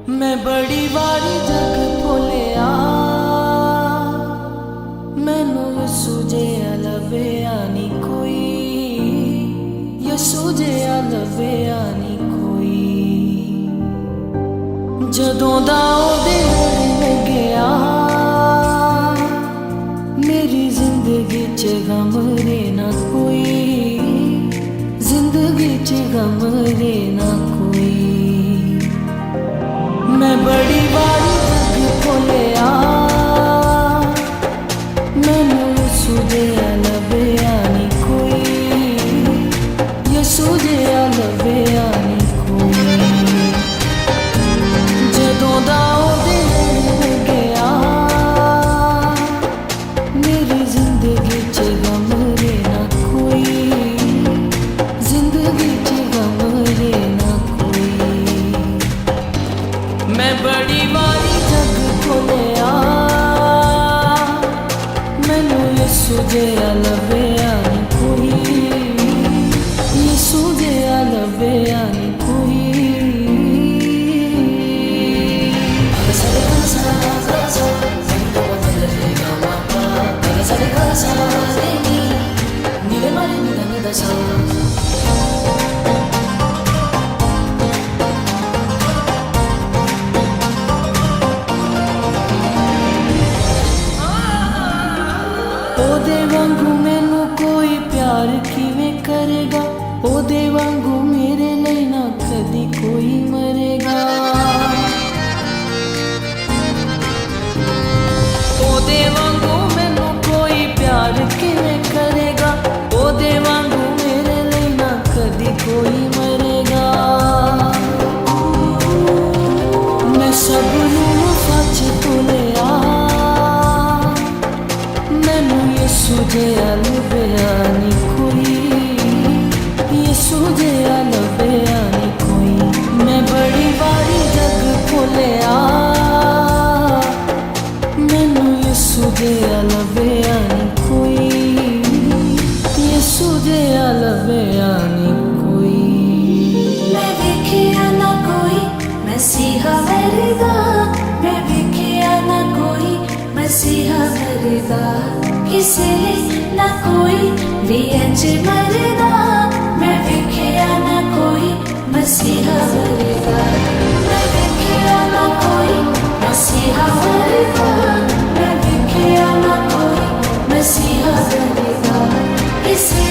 मैं बड़ी वारी जग भुलिया मैनू यसू जिहा लभया नी कोई, यसू जिहा लभया नी कोई। जदों दा ओहदे लड़ गया मेरी जिंदगी च गम रे ना कोई, जिंदगी च गम रे ना कोई। मैं बड़ी बारी जग भुलिया मैनू यसू जिहा लभया नी कोई, यसू जिहा लभया नी कोई। जदों दा ओहदे लड़ गया मेरी जिंदगी च गम रे ना कोई, जिंदगी च गम रे ना कोई। मैं बड़ी वारी जग भुलिया मैनू यसू जिहा लभया नी कोई, यसू जिहा लभया नी कोई। ओदे वांगू मैनू कोई प्यार किवें करेगा, ओदे वांगू मेरे लिए ना कदी कोई मरेगा। ओदे वांगू मैनू कोई प्यार किवें करेगा, ओदे वांगू मेरे लिए ना कदी कोई मरेगा। मैं सब नूं सच भुलिया मैनू यसू जिहा लभया नी कोई, यसू जिहा लभया नी कोई। मैं बड़ी वारी जग भुलिया मैनू यसू जिहा लभया नी कोई, यसू जिहा लभया नी कोई। मैं वेखिया ना कोई मसीहा वरगा, मैं वेखिया ना कोई मसीहा वरगा। किसे ना कोई भी इंज मरदा, मैं वेखिया ना कोई मसीहा वरगा। मैं वेखिया ना कोई मसीहा वरगा, मैं वेखिया ना कोई मसीहा वरगा। किसे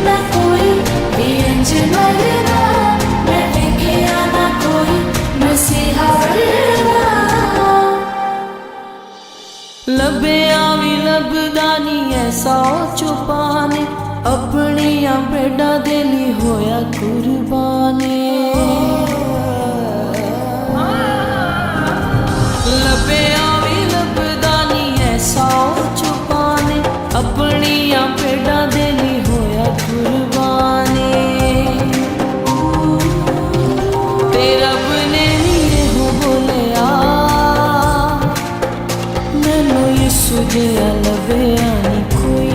ना कोई भी इंज मरदा, मैं वेखिया ना कोई मसीहा वरगा। लभया भी लभदा नी ऐसा छुपाने, अपनिया भेडा दे लई होया कुर्बाने। लभया भी लभदा नी ऐसा छुपाने, अपनिया भेडा दे लई होया कुर्बाने। ते रब ने नी हो बोलिया मैनू यसू जिहा लभया नी कोई,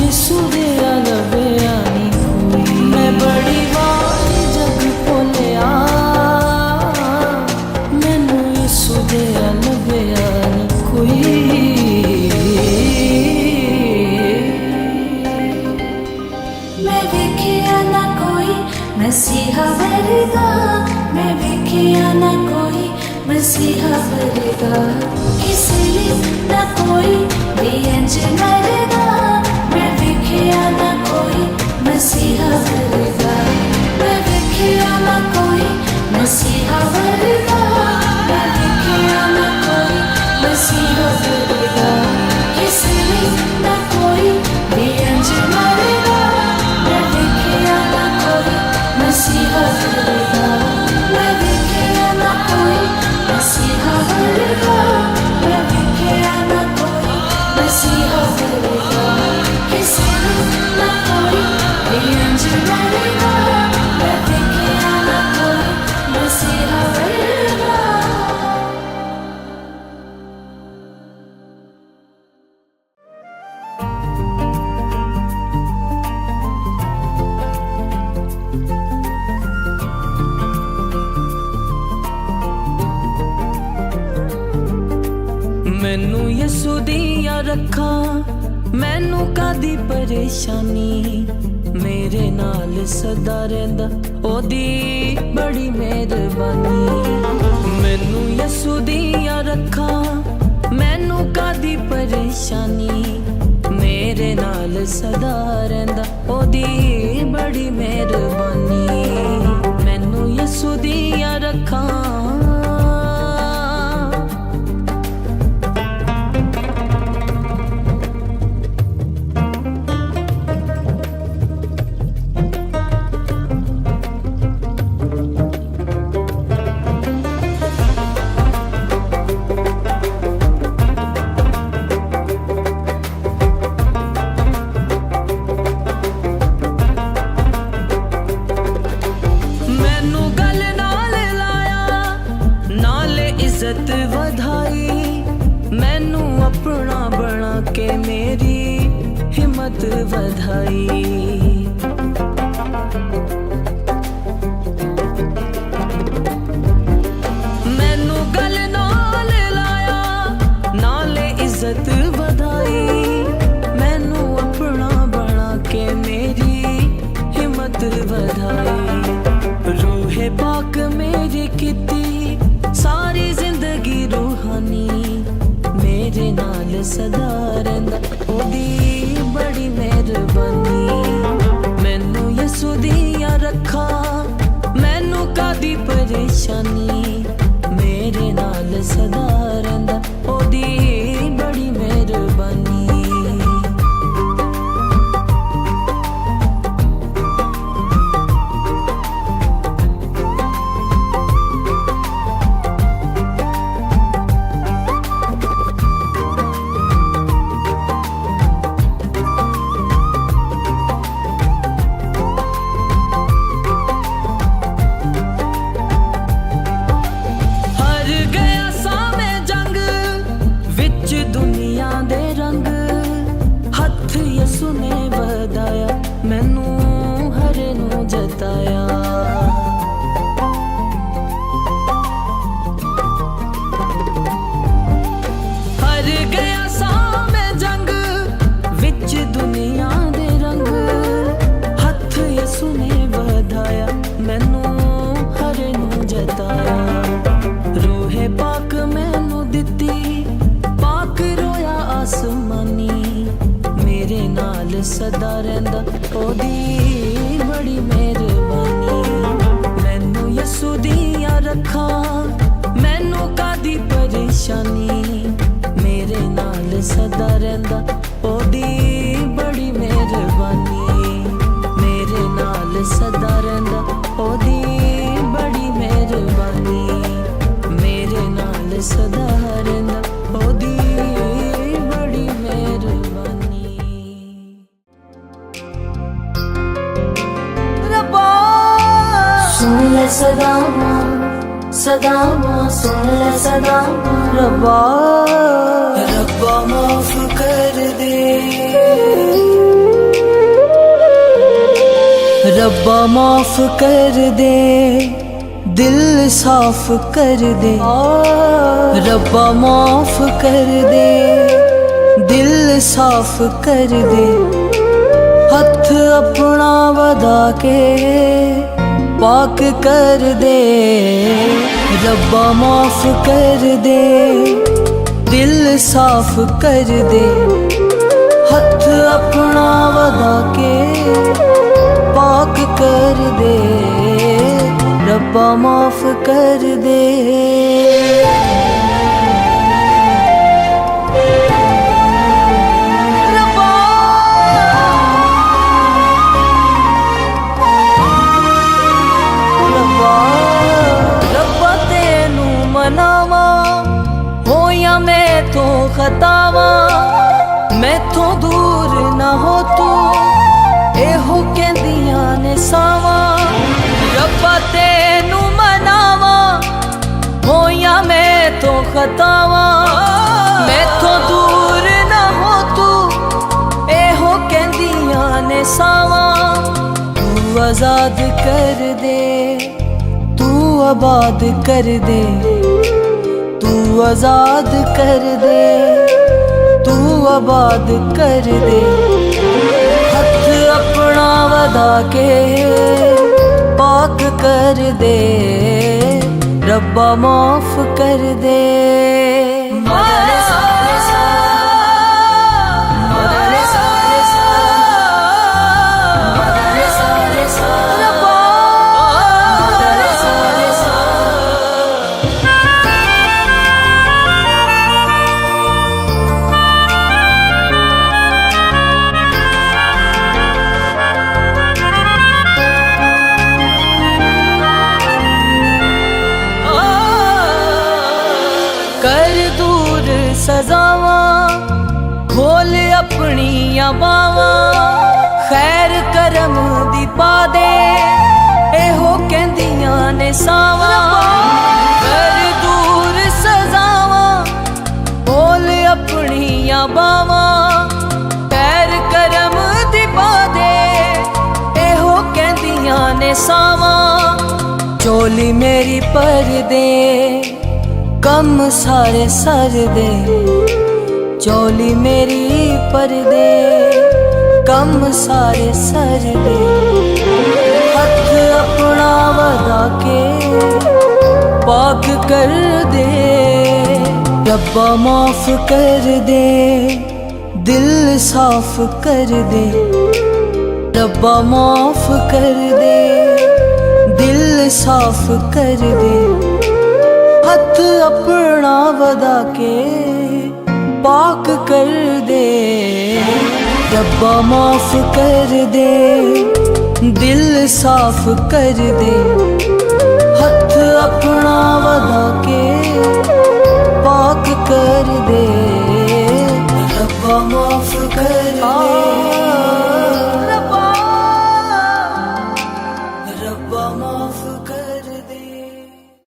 यसू जिहा लभया नी कोई। मैं बड़ी वारी जग भुलिया मैनू यसू जिहा लभया नी कोई। मैं वेखिया ना कोई मसीहा वरगा, मैं वेखिया ना कोई मसीहा वरगा। किसे ना कोई भी इंज मरदा, मैं वेखिया ना कोई मसीहा वरगा। मैं वेखिया ना कोई मसीहा वरगा, मैं वेखिया ना कोई मसीहा वरगा। किसे ना कोई भी इंज मरदा, मैं वेखिया ना कोई मसीहा वरगा। मैं वेखिया ना कोई मसीहा वरगा, मैं वेखिया ना कोई मसीहा वरगा। किसे ना कोई भी इंज मरदा, मैं वेखिया ना कोई मसीहा वरगा। ਮੈਨੂੰ ਯਿਸੂ ਦੀਆਂ ਰੱਖਾਂ, ਮੈਨੂੰ ਕਾਦੀ ਪਰੇਸ਼ਾਨੀ, ਮੇਰੇ ਨਾਲ ਸਦਾ ਰਹਿੰਦਾ ਉਹਦੀ ਬੜੀ ਮਿਹਰਬਾਨੀ। ਮੈਨੂੰ ਯਿਸੂ ਦੀਆਂ ਰੱਖਾਂ, ਮੈਨੂੰ ਕਾਦੀ ਪਰੇਸ਼ਾਨੀ, ਮੇਰੇ ਨਾਲ ਸਦਾ ਰਹਿੰਦਾ ਉਹਦੀ ਬੜੀ ਮਿਹਰਬਾਨੀ। ਮੈਨੂੰ ਯਿਸੂ ਦੀਆਂ ਰੱਖਾਂ। ਇੱਜ਼ਤ ਵਧਾਈ, ਮੈਨੂੰ ਆਪਣਾ ਬਣਾ ਕੇ ਮੇਰੀ ਹਿੰਮਤ ਵਧਾਈ। ਮੈਨੂੰ ਗੱਲ ਨਾਲ ਲਾਇਆ, ਨਾਲੇ ਇੱਜ਼ਤ ਵਧਾਈ, ਮੈਨੂੰ ਆਪਣਾ ਬਣਾ ਕੇ ਮੇਰੀ ਹਿੰਮਤ ਵਧਾਈ। ਰੂਹੇ ਪਾਕ ਮੇਰੀ ਕੀਤੀ ਸਾਰੀ ਜ਼ਿੰਦਗੀ ਰੂਹਾਨੀ, ਮੇਰੇ ਨਾਲ ਸਦਾ ਰਹਿੰਦਾ ਉਹਦੀ ਬੜੀ ਮਿਹਰਬਾਨੀ। ਮੈਨੂੰ ਯਿਸੂ ਦੀਆਂ ਰੱਖਾਂ, ਮੈਨੂੰ ਕਾਦੀ ਪਰੇਸ਼ਾਨੀ, ਮੇਰੇ ਨਾਲ ਸਦਾ ਰਹਿੰਦਾ ਉਹਦੀ ਬੜੀ ਮਿਹਰਬਾਨੀ। ਯਿਸੂ ਨੇ ਵਧਾਇਆ, ਮੈਨੂੰ ਹਰੇ ਨੂੰ ਜਤਾਇਆ। ਹਰ ਗਿਆ ਸਾਂ ਮੈਂ ਜੰਗ ਵਿੱਚ ਦੁਨੀਆ ਦੇ ਰੰਗ, ਹੱਥ ਯਿਸੂ ਨੇ ਵਧਾਇਆ, ਮੈਨੂੰ ਹਰੇ ਨੂੰ ਜਤਾਇਆ। ਰੂਹੇ ਪਾਕ ਮੈਨੂੰ ਦਿੱਤੀ, ਪਾਕ ਰੋਇਆ ਆਸਮਾਨੀ, ਮੇਰੇ ਨਾਲ ਸਦਾ ਰਹਿੰਦਾ ਉਹਦੀ ਬੜੀ ਮਿਹਰਬਾਨੀ। ਮੈਨੂੰ ਯਿਸੂ ਦੀਆਂ ਰੱਖਾਂ, ਮੈਨੂੰ ਕਾਦੀ ਪਰੇਸ਼ਾਨੀ, ਮੇਰੇ ਨਾਲ ਸਦਾ ਰਹਿੰਦਾ ਉਹਦੀ ਬੜੀ ਮਿਹਰਬਾਨੀ। ਮੇਰੇ ਨਾਲ ਸਦਾ ਰਹਿੰਦਾ ਉਹਦੀ ਬੜੀ ਮਿਹਰਬਾਨੀ, ਮੇਰੇ ਨਾਲ ਸਦਾ ਰਹਿੰਦਾ ਉਹਦੀ ਬੜੀ ਮਿਹਰਬਾਨੀ। सुन ले सदामा सदामा, सुन ले सदामा। रब्बा रब्बा माफ कर दे, रब्बा माफ कर दे, दिल साफ कर दे। रब्बा माफ कर दे, दिल साफ कर दे, हथ अपना वधा के पाक कर दे। रब्बा माफ कर दे, दिल साफ कर दे, हथ अपना वधा के पाक कर दे। रब्बा माफ कर दे। खतावा मैथों दूर ना हो तू, एहो कहंदियां ने सावा। रब्बा तेनू मनावा, होया मैं तो खतावा, मैथों दूर ना हो तू, एहो कहंदियां ने सावा। तू आजाद कर दे, तू आबाद कर दे, तू आजाद कर दे, तू आबाद कर दे। हथ अपना वधा के पाक कर दे, रब्बा माफ कर दे। कर दूर सजावां, खोल अपनियां बावां, खैर करम दी पा दे, एहो कहंदियां ने सावां। कर दूर सजावां, खोल अपनियां बावां, खैर करम दी पा दे, एहो कहंदियां ने सावां। चोली मेरी पर दे, कम सारे सर दे, चोली मेरी पर दे, कम सारे सर दे। हथ अपना वधा के पाक कर दे, रब्बा माफ कर दे, दिल साफ कर दे। रब्बा माफ कर दे, दिल साफ कर दे। हथ अपना वधा के पाक कर दे, रब्बा माफ कर दे, दिल साफ कर दे। हथ अपना वधा के पाक कर दे, रब्बा माफ कर दे।